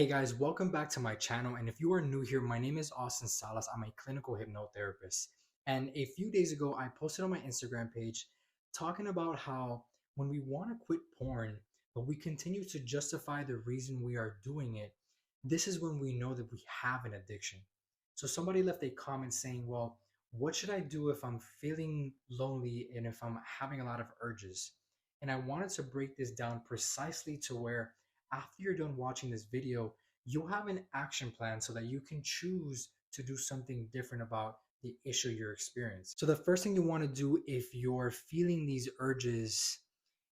Hey guys, welcome back to my channel. And if you are new here, my name is Austin Salas. I'm a clinical hypnotherapist. And a few days ago, I posted on my Instagram page talking about how when we want to quit porn, but we continue to justify the reason we are doing it, this is when we know that we have an addiction. So somebody left a comment saying, well, what should I do if I'm feeling lonely and if I'm having a lot of urges? And I wanted to break this down precisely to where after you're done watching this video, you'll have an action plan so that you can choose to do something different about the issue you're experiencing. So the first thing you want to do if you're feeling these urges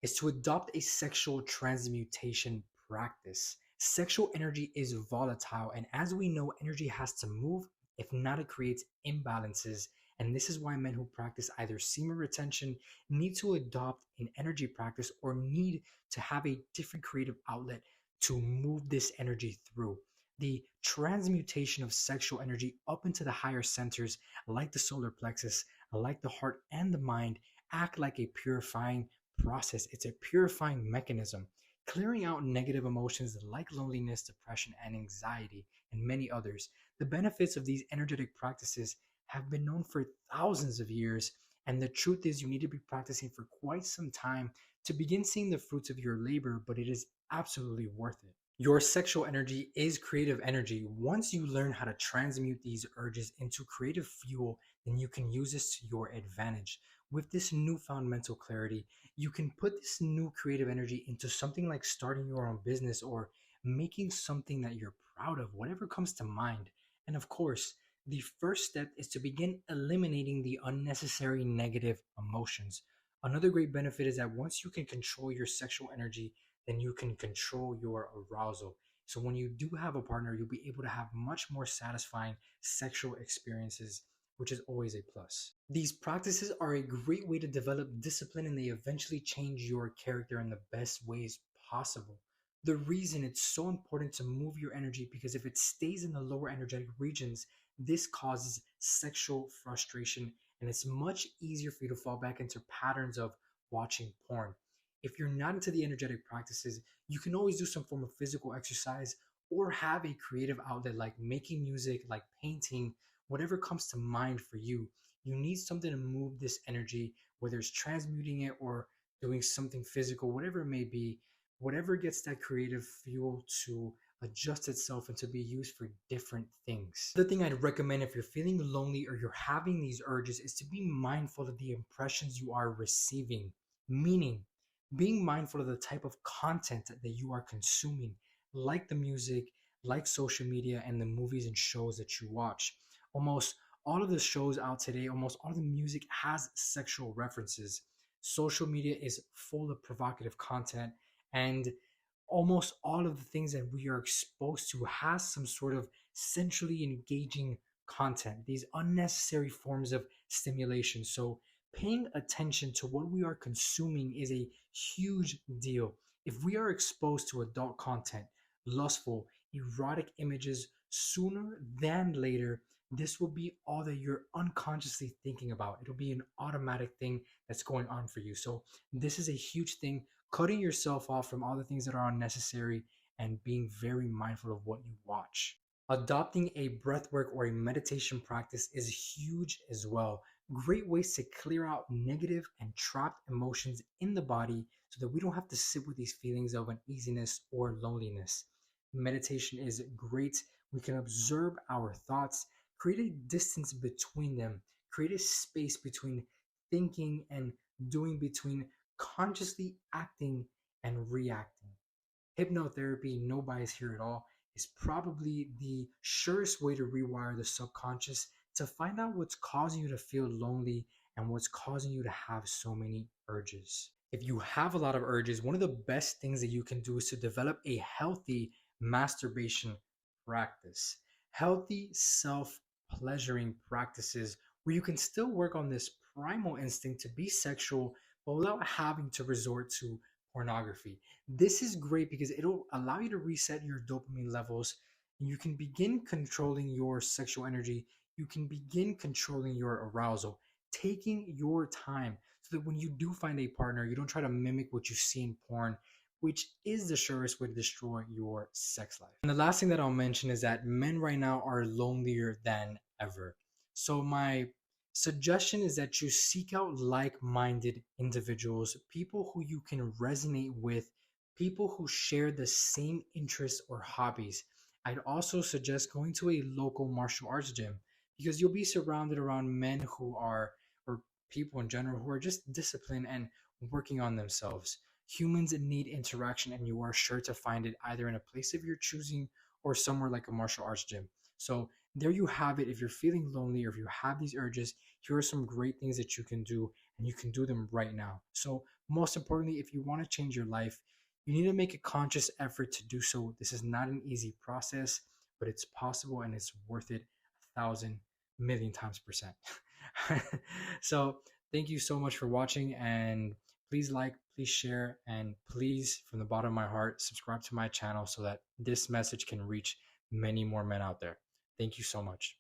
is to adopt a sexual transmutation practice. Sexual energy is volatile, and as we know, energy has to move. If not, it creates imbalances. And this is why men who practice either semen retention need to adopt an energy practice or need to have a different creative outlet to move this energy through. The transmutation of sexual energy up into the higher centers, like the solar plexus, like the heart and the mind, act like a purifying process. It's a purifying mechanism, clearing out negative emotions like loneliness, depression, and anxiety, and many others. The benefits of these energetic practices have been known for thousands of years, and the truth is, you need to be practicing for quite some time to begin seeing the fruits of your labor, but it is absolutely worth it. Your sexual energy is creative energy. Once you learn how to transmute these urges into creative fuel, then you can use this to your advantage. With this newfound mental clarity, you can put this new creative energy into something like starting your own business or making something that you're proud of, whatever comes to mind. And of course, the first step is to begin eliminating the unnecessary negative emotions. Another great benefit is that once you can control your sexual energy, then you can control your arousal. So when you do have a partner, you'll be able to have much more satisfying sexual experiences, which is always a plus. These practices are a great way to develop discipline, and they eventually change your character in the best ways possible. The reason it's so important to move your energy, because if it stays in the lower energetic regions, this causes sexual frustration, and it's much easier for you to fall back into patterns of watching porn. If you're not into the energetic practices, you can always do some form of physical exercise or have a creative outlet like making music, like painting, whatever comes to mind for you. You need something to move this energy, whether it's transmuting it or doing something physical, whatever it may be, whatever gets that creative fuel to adjust itself and to be used for different things. The thing I'd recommend if you're feeling lonely or you're having these urges is to be mindful of the impressions you are receiving, meaning being mindful of the type of content that you are consuming, like the music, like social media, and the movies and shows that you watch. Almost all of the shows out today, almost all of the music has sexual references. Social media is full of provocative content, and almost all of the things that we are exposed to has some sort of centrally engaging content, these unnecessary forms of stimulation. So paying attention to what we are consuming is a huge deal. If we are exposed to adult content, lustful, erotic images, sooner than later, this will be all that you're unconsciously thinking about. It'll be an automatic thing that's going on for you. So this is a huge thing, cutting yourself off from all the things that are unnecessary and being very mindful of what you watch. Adopting a breathwork or a meditation practice is huge as well. Great ways to clear out negative and trapped emotions in the body so that we don't have to sit with these feelings of uneasiness or loneliness. Meditation is great. We can observe our thoughts, create a distance between them, create a space between thinking and doing, between consciously acting and reacting. Hypnotherapy, no bias here at all, is probably the surest way to rewire the subconscious to find out what's causing you to feel lonely and what's causing you to have so many urges. If you have a lot of urges, one of the best things that you can do is to develop a healthy masturbation practice. Healthy self pleasuring practices where you can still work on this primal instinct to be sexual, but without having to resort to pornography. This is great because it'll allow you to reset your dopamine levels. And you can begin controlling your sexual energy. You can begin controlling your arousal, taking your time so that when you do find a partner, you don't try to mimic what you see in porn, which is the surest way to destroy your sex life. And the last thing that I'll mention is that men right now are lonelier than ever. So my suggestion is that you seek out like-minded individuals, people who you can resonate with, people who share the same interests or hobbies. I'd also suggest going to a local martial arts gym because you'll be surrounded around men who are, or people in general, who are just disciplined and working on themselves. Humans need interaction, and you are sure to find it either in a place of your choosing or somewhere like a martial arts gym. So there you have it. If you're feeling lonely or if you have these urges, here are some great things that you can do, and you can do them right now. So most importantly, if you want to change your life, you need to make a conscious effort to do so. This is not an easy process, but it's possible and it's worth it 1,000,000,000 times percent. So thank you so much for watching, and please like, please share, and please, from the bottom of my heart, subscribe to my channel so that this message can reach many more men out there. Thank you so much.